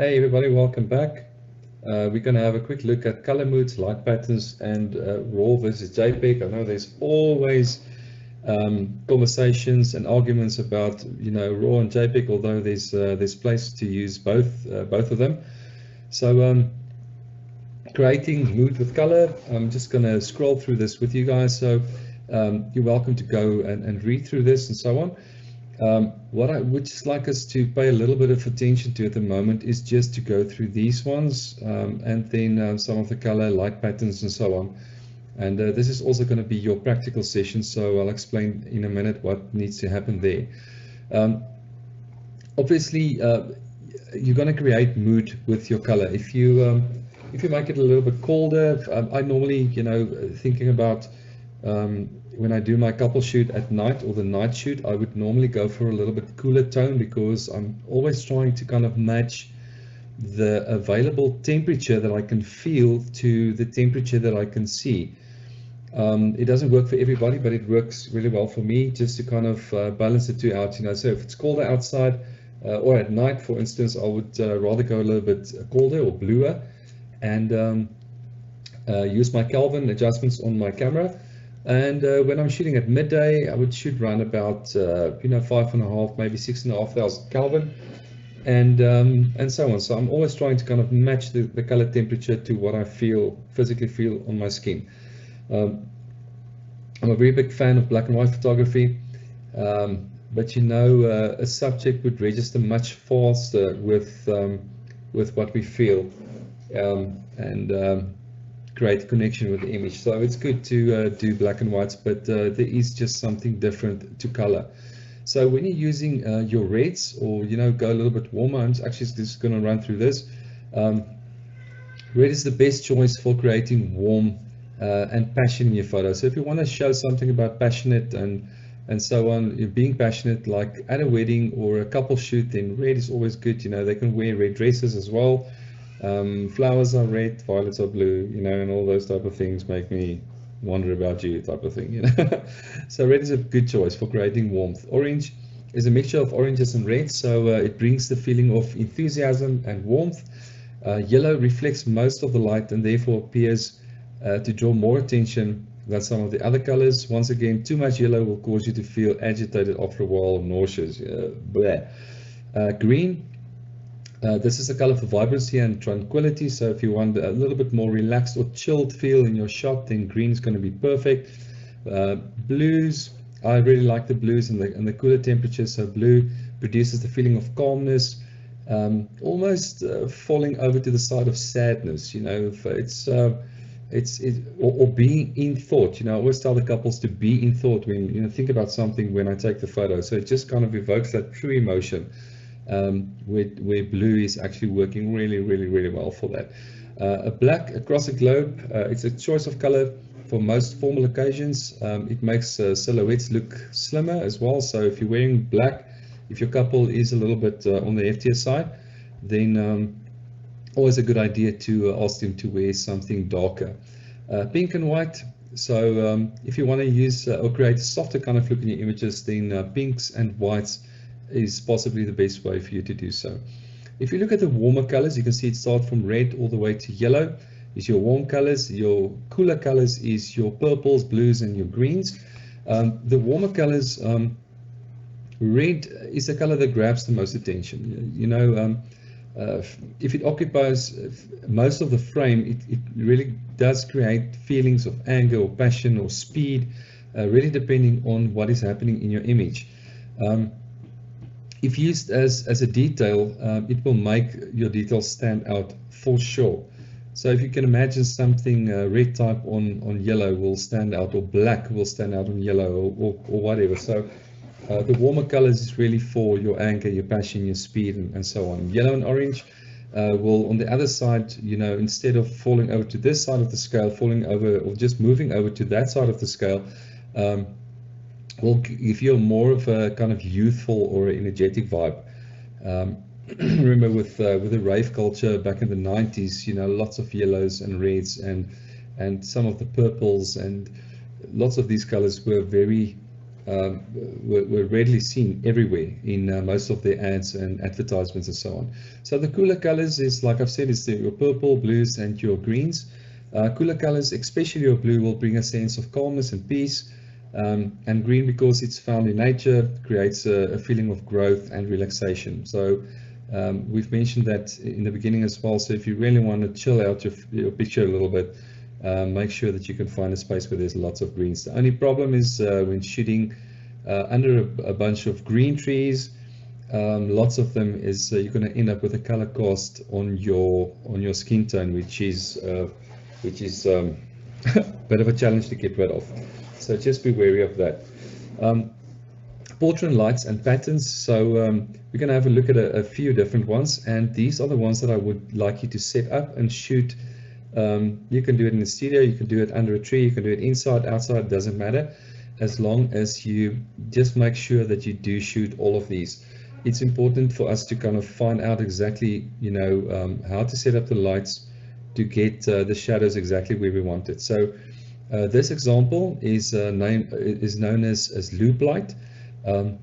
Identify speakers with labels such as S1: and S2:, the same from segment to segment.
S1: Hey everybody, welcome back. We're going to have a quick look at color moods, light patterns, and Raw versus JPEG. I know there's always conversations and arguments about Raw and JPEG, although there's places to use both of them. So creating mood with color. I'm just going to scroll through this with you guys. So you're welcome to go and read through this and so on. What I would just like us to pay a little bit of attention to at the moment is just to go through these ones and then some of the color, light patterns and so on. And this is also going to be your practical session, so I'll explain in a minute what needs to happen there. Obviously, you're going to create mood with your color. If you make it a little bit colder, I normally, thinking about when I do my couple shoot at night or the night shoot, I would normally go for a little bit cooler tone because I'm always trying to kind of match the available temperature that I can feel to the temperature that I can see. It doesn't work for everybody, but it works really well for me just to kind of balance the two out. So if it's colder outside or at night, for instance, I would rather go a little bit colder or bluer and use my Kelvin adjustments on my camera. And when I'm shooting at midday, I would shoot around about 5.5, maybe 6,500 Kelvin, and so on. So I'm always trying to kind of match the color temperature to what I physically feel on my skin. I'm a very big fan of black and white photography, but a subject would register much faster with what we feel and create a connection with the image. So it's good to do black and whites, but there is just something different to color. So when you're using your reds or go a little bit warmer, I'm actually just going to run through this. Red is the best choice for creating warm and passion in your photo. So if you want to show something about passionate and so on, you're being passionate, like at a wedding or a couple shoot, then red is always good. They can wear red dresses as well. Flowers are red, violets are blue, and all those type of things make me wonder about you type of thing, So red is a good choice for creating warmth. Orange is a mixture of oranges and reds, so it brings the feeling of enthusiasm and warmth. Yellow reflects most of the light and therefore appears to draw more attention than some of the other colors. Once again, too much yellow will cause you to feel agitated after a while, nauseous. Green. This is a color for vibrancy and tranquility. So if you want a little bit more relaxed or chilled feel in your shot, then green is going to be perfect. Blues, I really like the blues and the cooler temperatures. So blue produces the feeling of calmness, almost falling over to the side of sadness. Or being in thought. I always tell the couples to be in thought when think about something when I take the photo. So it just kind of evokes that true emotion. Where blue is actually working really well for that. A black across the globe, it's a choice of color for most formal occasions. It makes silhouettes look slimmer as well. So if you're wearing black, if your couple is a little bit on the heftier side, then always a good idea to ask them to wear something darker. Pink and white. So if you want to use or create a softer kind of look in your images, then pinks and whites is possibly the best way for you to do so. If you look at the warmer colors, you can see it starts from red all the way to yellow is your warm colors. Your cooler colors is your purples, blues, and your greens. The warmer colors, red is the color that grabs the most attention. If it occupies most of the frame, it really does create feelings of anger or passion or speed, really depending on what is happening in your image. If used as a detail, it will make your details stand out for sure. So if you can imagine something red type on yellow will stand out, or black will stand out on yellow, or whatever. So the warmer colors is really for your anger, your passion, your speed, and so on. Yellow and orange will, on the other side, instead of falling over to this side of the scale, falling over or just moving over to that side of the scale, will give you more of a kind of youthful or energetic vibe. Remember with the rave culture back in the 90s, lots of yellows and reds and some of the purples and lots of these colors were very were readily seen everywhere in most of their ads and advertisements and so on. So the cooler colors is, like I've said, is your purple, blues, and your greens. Cooler colors, especially your blue, will bring a sense of calmness and peace. And green, because it's found in nature, creates a feeling of growth and relaxation. So we've mentioned that in the beginning as well. So if you really want to chill out your picture a little bit, make sure that you can find a space where there's lots of greens. The only problem is when shooting under a bunch of green trees, lots of them, is you're going to end up with a color cast on your skin tone, which is a bit of a challenge to get rid of. So just be wary of that. Portrait lights and patterns. So we're going to have a look at a few different ones, and these are the ones that I would like you to set up and shoot. You can do it in the studio, you can do it under a tree, you can do it inside, outside, doesn't matter, as long as you just make sure that you do shoot all of these. It's important for us to kind of find out exactly, you know, how to set up the lights to get the shadows exactly where we want it. So this example is known as loop light. The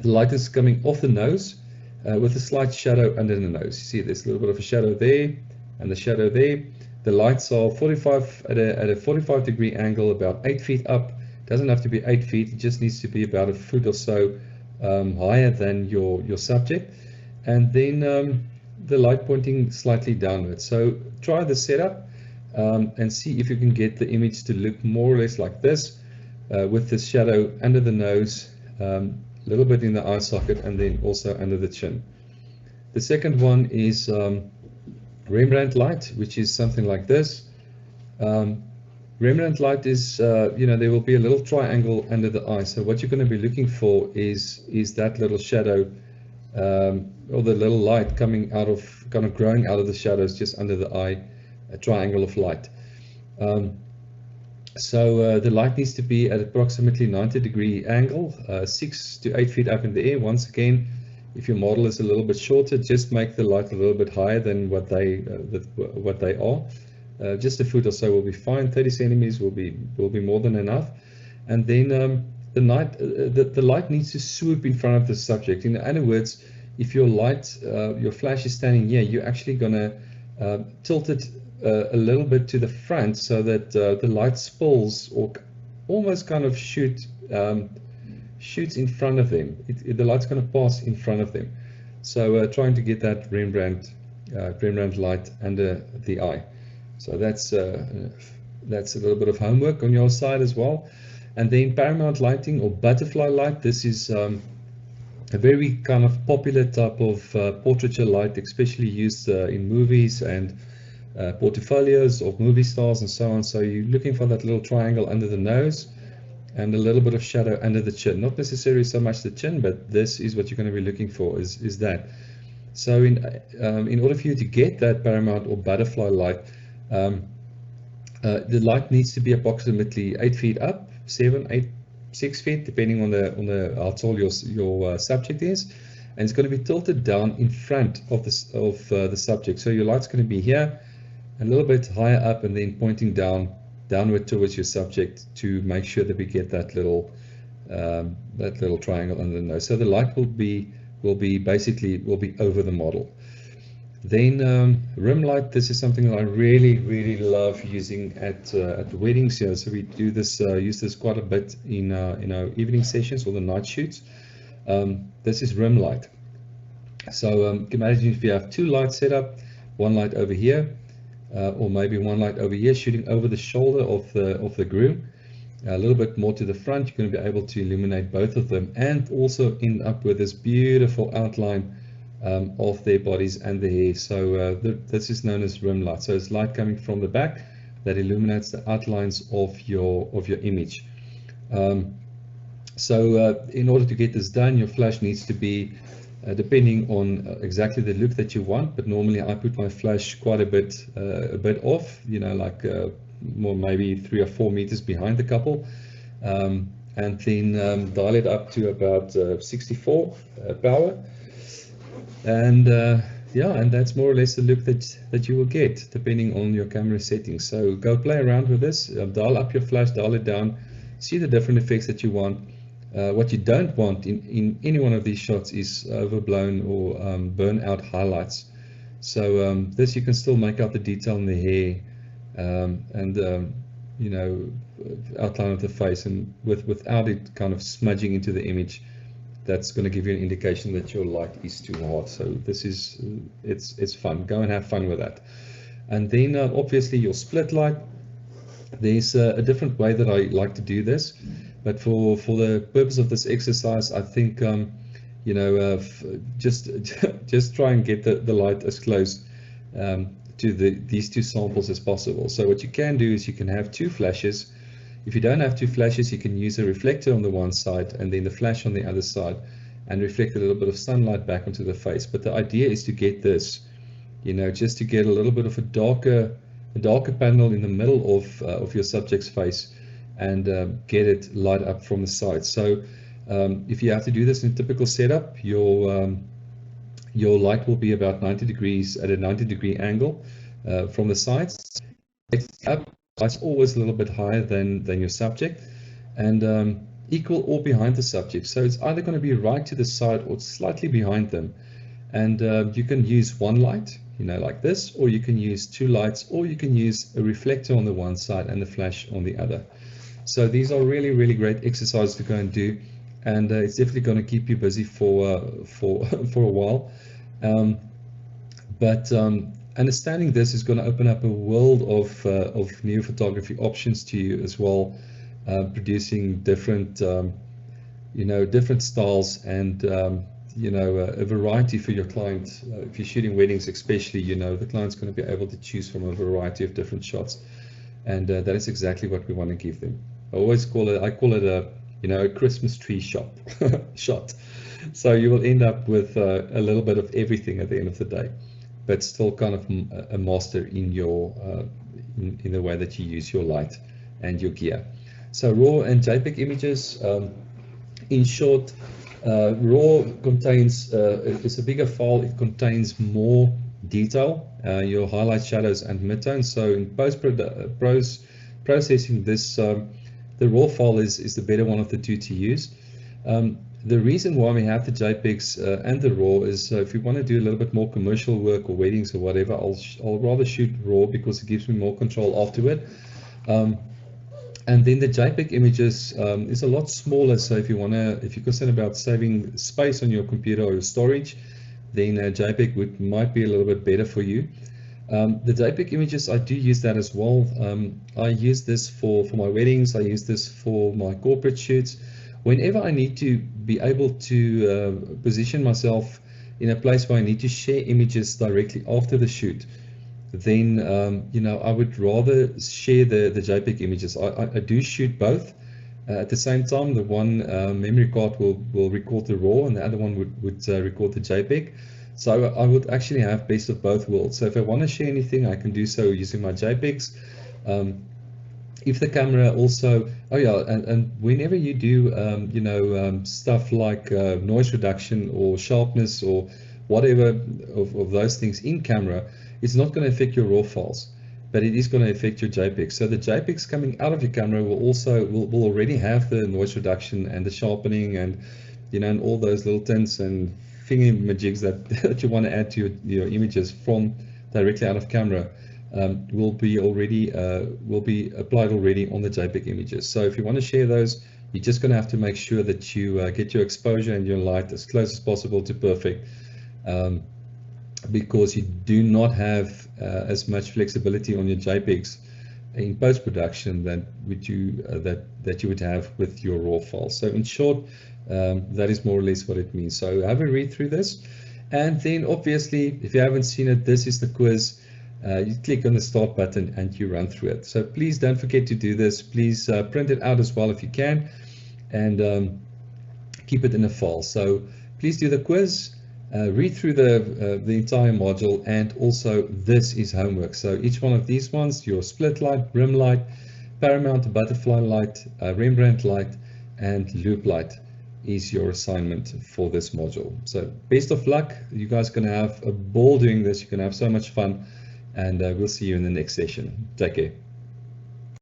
S1: light is coming off the nose with a slight shadow under the nose. You see there's a little bit of a shadow there and the shadow there. The lights are 45 at a 45-degree angle, about 8 feet up. Doesn't have to be 8 feet, it just needs to be about a foot or so higher than your subject. And then the light pointing slightly downwards. So try the setup and see if you can get the image to look more or less like this, with the shadow under the nose, a little bit in the eye socket, and then also under the chin. The second one is Rembrandt Light, which is something like this. Remnant Light is, you know, there will be a little triangle under the eye. So what you're going to be looking for is that little shadow, or the little light coming out of, kind of growing out of the shadows just under the eye, a triangle of light. So the light needs to be at approximately 90-degree angle, 6 to 8 feet up in the air. Once again, if your model is a little bit shorter, just make the light a little bit higher than what they are. Just a foot or so will be fine. 30 centimeters will be more than enough. And then the light needs to swoop in front of the subject. In other words, if your light, your flash is standing here, you're actually gonna tilt it a little bit to the front so that the light spills or almost kind of shoots in front of them. The light's going to pass in front of them. So trying to get that Rembrandt light under the eye. So that's a little bit of homework on your side as well. And then Paramount lighting or butterfly light. This is a very kind of popular type of portraiture light, especially used in movies and portfolios of movie stars and so on. So you're looking for that little triangle under the nose and a little bit of shadow under the chin. Not necessarily so much the chin, but this is what you're going to be looking for, is that. So in order for you to get that Paramount or butterfly light, the light needs to be approximately 8 feet up, 7, 8, 6 feet, depending on how tall your subject is, and it's going to be tilted down in front of the subject. So your light's going to be here, a little bit higher up, and then pointing downward towards your subject to make sure that we get that little triangle under the nose. So the light will be over the model. Then rim light. This is something that I really love using at weddings. Yeah, so we do this, use this quite a bit in our evening sessions or the night shoots. This is rim light. So imagine if you have two lights set up, one light over here, or maybe one light over here shooting over the shoulder of the groom, a little bit more to the front. You're going to be able to illuminate both of them and also end up with this beautiful outline of their bodies and their hair. So this is known as rim light. So it's light coming from the back that illuminates the outlines of your image. So in order to get this done, your flash needs to be depending on exactly the look that you want, but normally I put my flash quite a bit off, you know, like more maybe 3 or 4 meters behind the couple, and then dial it up to about 64 power, and yeah, and that's more or less the look that you will get depending on your camera settings. So go play around with this, dial up your flash, dial it down, see the different effects that you want. What you don't want in any one of these shots is overblown or burn out highlights. So this, you can still make out the detail in the hair and you know, outline of the face, and without it kind of smudging into the image. That's going to give you an indication that your light is too hard. So this is, it's fun. Go and have fun with that. And then obviously your split light. There's a different way that I like to do this, but for the purpose of this exercise, I think you know, just try and get the light as close to these two samples as possible. So what you can do is you can have two flashes. If you don't have two flashes, you can use a reflector on the one side and then the flash on the other side, and reflect a little bit of sunlight back onto the face. But the idea is to get this, you know, just to get a little bit of a darker panel in the middle of your subject's face, and get it light up from the side. So if you have to do this in a typical setup, your light will be about 90 degrees at a 90-degree angle from the sides. It's always a little bit higher than your subject, and equal or behind the subject. So it's either going to be right to the side or slightly behind them. And you can use one light, you know, like this, or you can use two lights, or you can use a reflector on the one side and the flash on the other. So these are really, really great exercises to go and do, and it's definitely going to keep you busy for a while. But understanding this is going to open up a world of new photography options to you as well, producing different you know, different styles, and you know, a variety for your client. If you're shooting weddings especially, you know, the client's going to be able to choose from a variety of different shots, and that is exactly what we want to give them. I call it a, you know, a Christmas tree shot. So you will end up with a little bit of everything at the end of the day, but still kind of a master in your in the way that you use your light and your gear. So RAW and JPEG images, in short, RAW contains, it's a bigger file. It contains more detail, your highlights, shadows, and midtones. So in processing this, the RAW file is the better one of the two to use. The reason why we have the JPEGs and the RAW is if you want to do a little bit more commercial work or weddings or whatever, I'll rather shoot RAW because it gives me more control afterward. And then the JPEG images is a lot smaller. So if you're concerned about saving space on your computer or your storage, then JPEG might be a little bit better for you. The JPEG images, I do use that as well. I use this for my weddings. I use this for my corporate shoots. Whenever I need to be able to position myself in a place where I need to share images directly after the shoot, then you know, I would rather share the JPEG images. I do shoot both at the same time. The one memory card will record the RAW, and the other one would record the JPEG. So I would actually have best of both worlds. So if I want to share anything, I can do so using my JPEGs. If the camera also, oh yeah, and whenever you do, you know, stuff like noise reduction or sharpness or whatever of those things in camera, it's not going to affect your RAW files, but it is going to affect your JPEGs. So the JPEGs coming out of your camera will already have the noise reduction and the sharpening, and you know, and all those little tints and thingy-majigs that you want to add to your images from directly out of camera. Will be applied already on the JPEG images. So if you want to share those, you're just going to have to make sure that you get your exposure and your light as close as possible to perfect, because you do not have as much flexibility on your JPEGs in post-production that you would have with your RAW files. So in short, that is more or less what it means. So have a read through this, and then obviously, if you haven't seen it, this is the quiz. You click on the start button and you run through it. So please don't forget to do this. Please print it out as well if you can, and keep it in a file. So please do the quiz, read through the entire module, and also this is homework. So each one of these ones, your split light, rim light, Paramount butterfly light, Rembrandt light, and loop light is your assignment for this module. So best of luck. You guys are going to have a ball doing this. You're going to have so much fun. And we'll see you in the next session. Take care.